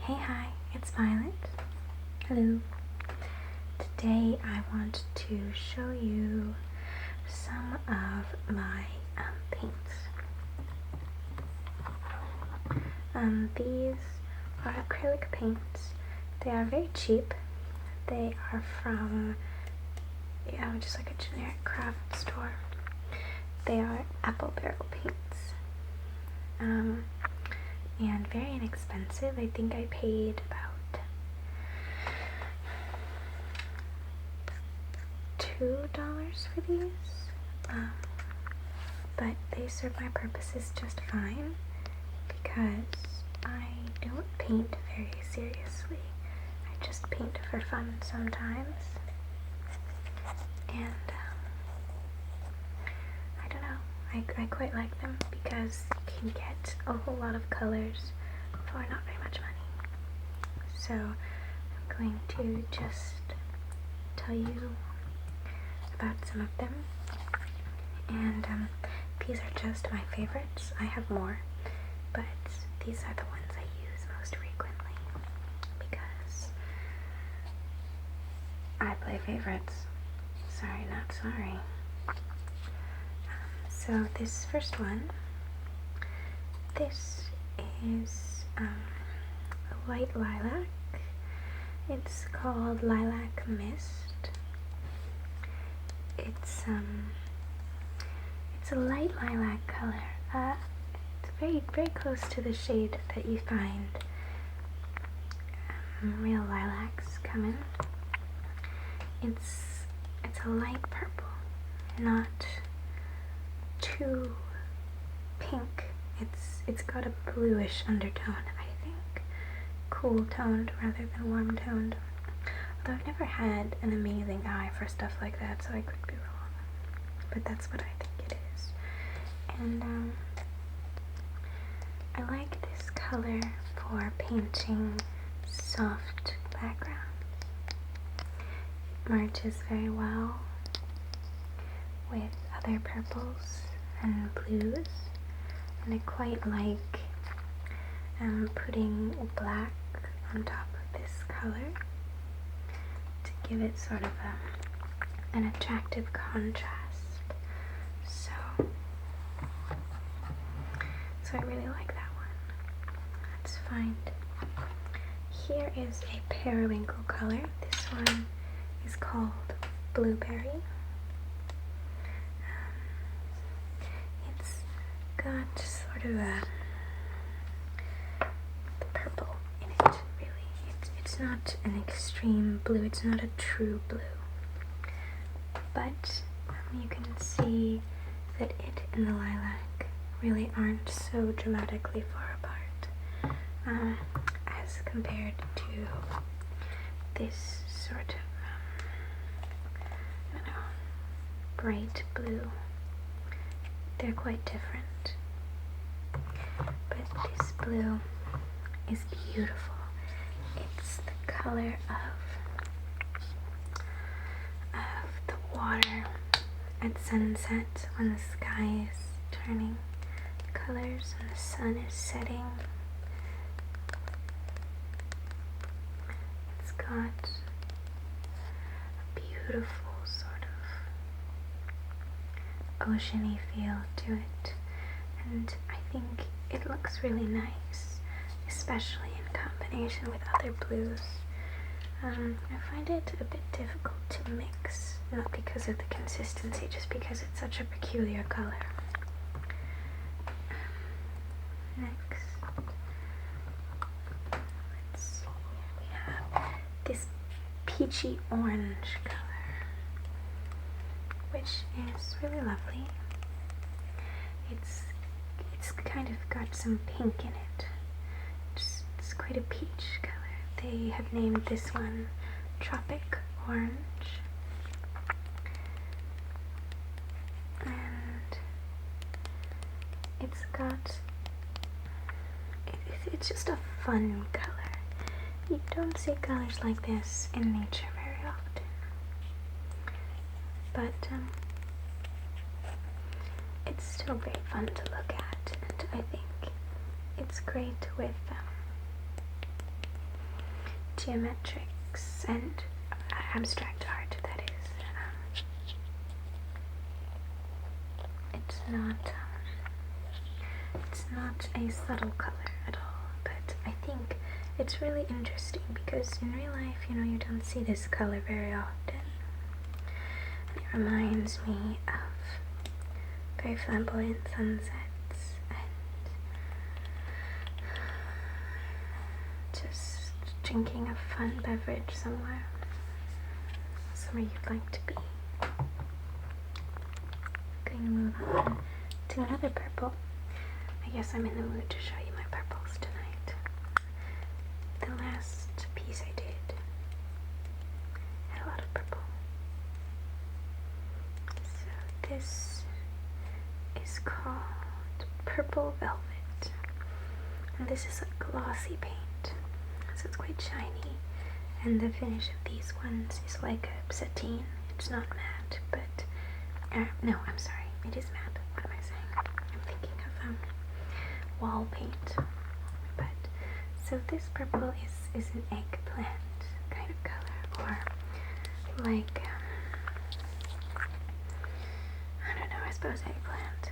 Hey, hi, it's Violet. Hello. Today I want to show you some of my paints. These are acrylic paints. They are very cheap. They are from, just like a generic craft store. They are apple barrel paints. And very inexpensive. I think I paid about $2 for these, but they serve my purposes just fine because I don't paint very seriously. I just paint for fun sometimes, and I don't know, I quite like them because you can get a whole lot of colors for not very much money. So I'm going to just tell you about some of them, and these are just my favorites. I have more, but these are the ones I use most frequently because I play favorites. Sorry, not sorry. So this first one, this is a white lilac. It's called Lilac Mist. It's a light lilac color. It's very close to the shade that you find real lilacs come in. It's a light purple, not too pink. It's got a bluish undertone, I think. Cool toned rather than warm toned. Although I've never had an amazing eye for stuff like that, so I could be wrong. But that's what I think it is. And I like this color for painting soft backgrounds. It merges very well with other purples and blues, and I quite like putting black on top of this color to give it sort of an attractive contrast. So I really like that one. Let's find. Here is a periwinkle color. This one is called Blueberry. It's got sort of a purple in it, really. It's not an extreme blue. It's not a true blue. But you can see that it and the lilac really aren't so dramatically far apart as compared to this sort of, bright blue. They're quite different. But this blue is beautiful. It's the color of the water at sunset when the sky is turning colors and the sun is setting. It's got a beautiful sort of oceany feel to it, and I think it looks really nice, especially in combination with other blues. I find it a bit difficult to mix, not because of the consistency, just because it's such a peculiar color. Next, let's see, we have this peachy orange color, which is really lovely. It's kind of got some pink in it. It's quite a peach color. They have named this one Tropic Orange. And it's just a fun color. You don't see colors like this in nature very often. But it's still very fun to look at, and I think it's great with geometrics and abstract art, that is. It's not a subtle color at all, but I think it's really interesting because in real life, you don't see this color very often. It reminds me of very flamboyant sunsets and just drinking a fun beverage somewhere you'd like to be. I'm going to move on to another purple. I guess I'm in the mood to show you my purples tonight. The last piece I did had a lot of purple. So this is called Purple Velvet. And this is a glossy paint. So it's quite shiny. And the finish of these ones is like a sateen. It's not matte, but no, I'm sorry, it is matte. What am I saying? I'm thinking of wall paint. But so this purple is an eggplant kind of color, or like I don't know, I suppose eggplant.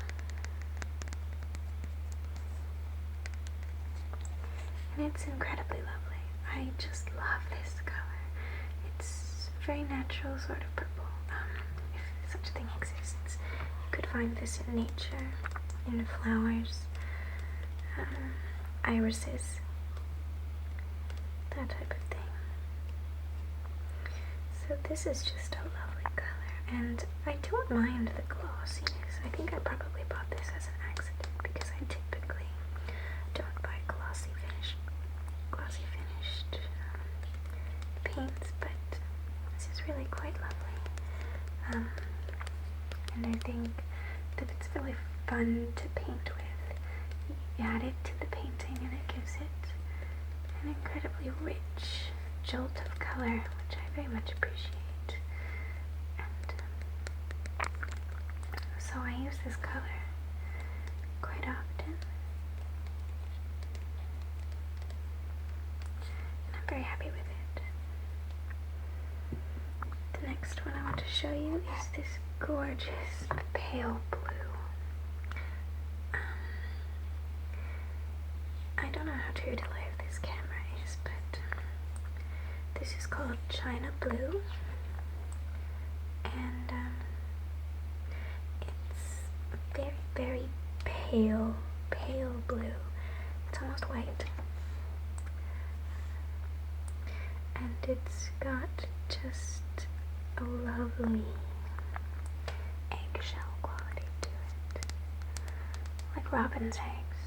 And it's incredibly lovely. I just love this color. It's a very natural sort of purple. If such a thing exists, you could find this in nature, in flowers, irises, that type of thing. So this is just a lovely color, and I don't mind the glossiness. I think I probably bought this as an accident because I typically don't buy glossy finished paints, but this is really quite lovely. And I think that it's really fun to paint with. You add it to the painting and it gives it an incredibly rich jolt of color, which I very much appreciate. And so I use this color quite often. And I'm very happy with it. The next one I want to show you is this gorgeous pale blue. I don't know how true to life this camera is, but this is called China Blue, and it's very, very pale blue. It's almost white, and it's got just a lovely eggshell quality to it, like robin's eggs.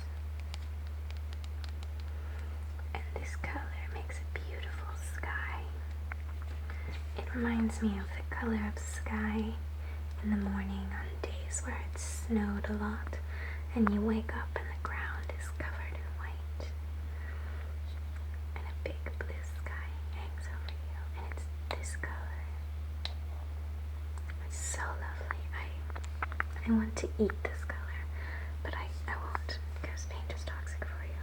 And this color makes a beautiful sky. It reminds me of the color of sky in the morning on days where it snowed a lot and you wake up and the ground is covered in white and a big blue sky hangs over you, and it's this color. It's so lovely. I want to eat this color, but I won't because paint is toxic for you.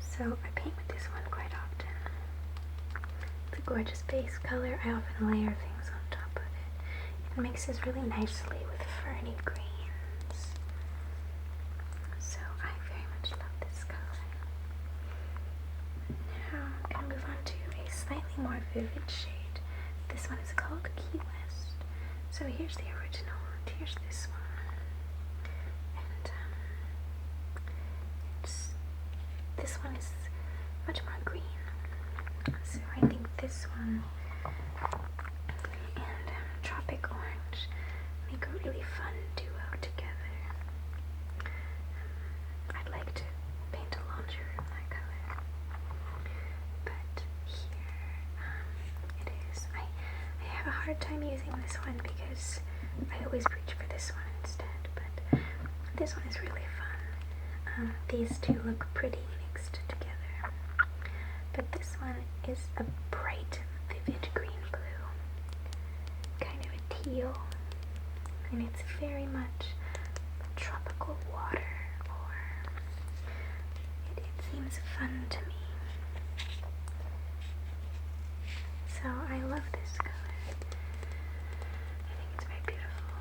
So I paint with this one quite often. It's a gorgeous base color. I often layer things on top of it. It mixes really nicely with ferny greens. So I very much love this color. Now I'm going to move on to a slightly more vivid shade. This one is called Key West. So here's the original, and here's this one. And this one is much more green. So I think this one and Tropic Orange make a really fun duo together. I'd like to paint a laundry room that color, but here it is. I have a hard time using this one because I always reach for this one instead, but this one is really fun. These two look pretty mixed together. But this one is a bright, vivid green blue, kind of a teal, and it's very much tropical water, or it seems it's fun to me. So I love this color. I think it's very beautiful.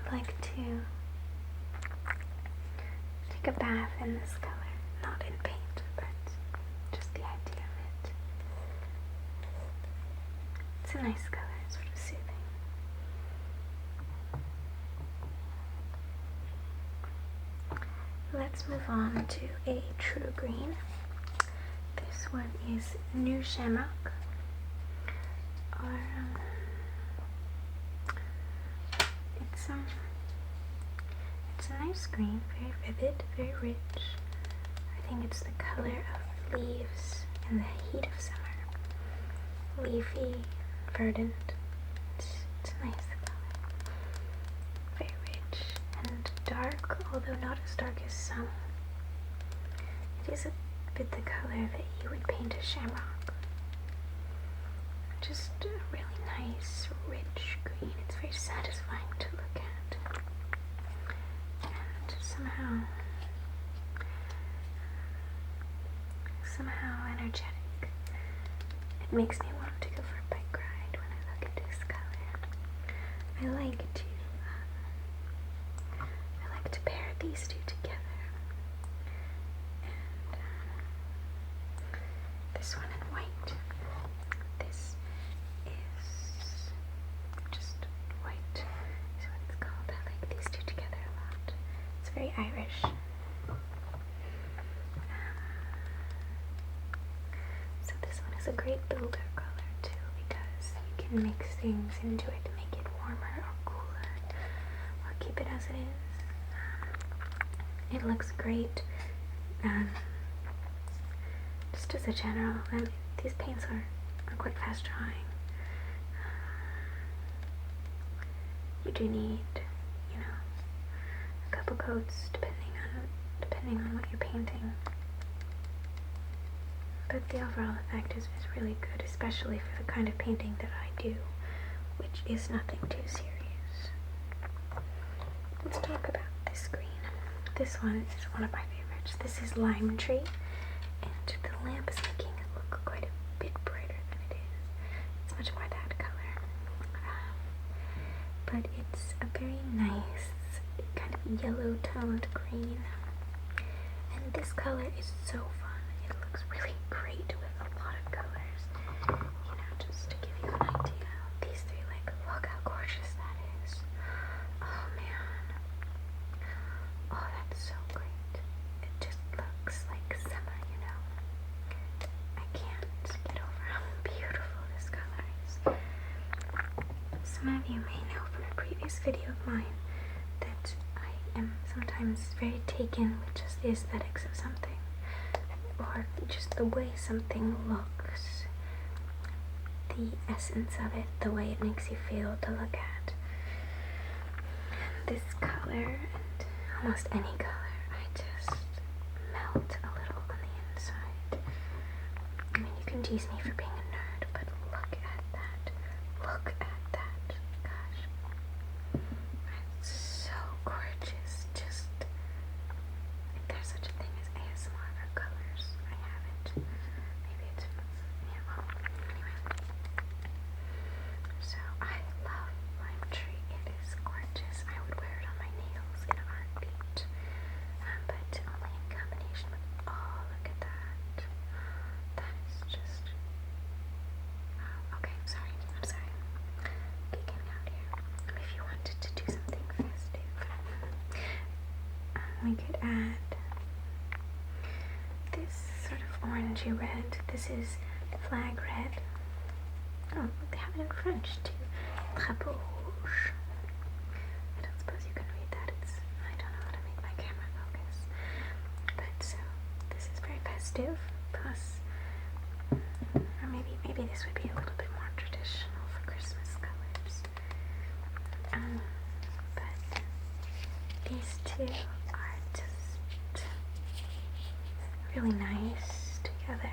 I'd like to take a bath in this color, not in paint, but just the idea of it. It's a nice color, sort of soothing. Let's move on to a true green. This one is New Shamrock, or it's a nice green, very vivid, very rich. I think it's the color of leaves in the heat of summer. Leafy, verdant. It's a nice color. Very rich and dark, although not as dark as some. It is a bit the color that you would paint a shamrock. Just a really nice, rich green. It's very satisfying to look at. And somehow energetic. It makes me want to go for a bike ride when I look at this color. I like to pair these two together. And this one in white. This is just white. Is what it's called. I like these two together a lot. It's very Irish. So this one is a great builder color too, because you can mix things into it to make it warmer or cooler, or keep it as it is. It looks great. Just as a general, these paints are quite fast drying. You do need, a couple coats depending on what you're painting. But the overall effect is really good, especially for the kind of painting that I do, which is nothing too serious. Let's talk about this green. This one is one of my favorites. This is Lime Tree, and the lamp is making it look quite a bit brighter than it is. It's much more that color. But it's a very nice, kind of yellow-toned green. And this color is so fun. It looks really great with a lot of colors. Just to give you an idea, these three, look how gorgeous that is. Oh man. Oh, that's so great. It just looks like summer, I can't get over how beautiful this color is. Some of you may know from a previous video of mine that I am sometimes very taken with just the aesthetics of something, or just the way something looks, the essence of it, the way it makes you feel to look at. This color, and almost any color, I just melt a little on the inside. I mean, you can tease me for being a nerd, but look at that. Look at that. Gosh. It's so gorgeous. Just, if there's such a thing as ASMR for colors, I have it. Maybe it's, anyway. So, I love Lime Tree. It is gorgeous. I would wear it on my nails in a heartbeat. But only in combination with, oh, look at that. That is just, okay, I'm sorry. Geeking out here. If you wanted to do something festive, we could add this sort of orangey red. This is flag red. Oh, they have it in French too. Tropic Orange. I don't suppose you can read that. I don't know how to make my camera focus. But so, this is very festive. Plus, or maybe this would be a little bit more traditional for Christmas colors. But these two are just really nice together.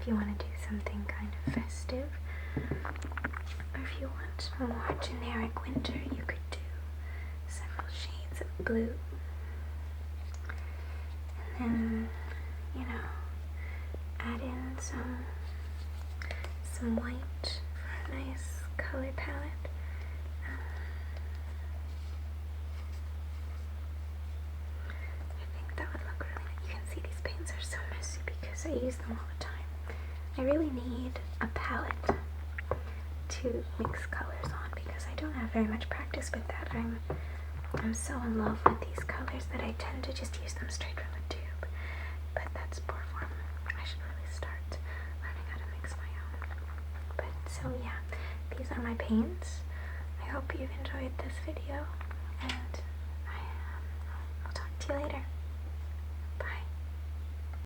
If you want to do something kind of festive, Or if you want a more generic winter, you could do several shades of blue. And then, you know, add in some white for a nice color palette. I think that would look really nice. You can see these paints are so messy because I use them all the time. I really need a palette to mix colors on because I don't have very much practice with that. I'm so in love with these colors that I tend to just use them straight from the tube. But that's poor form. I should really start learning how to mix my own. But so yeah, these are my paints. I hope you've enjoyed this video, and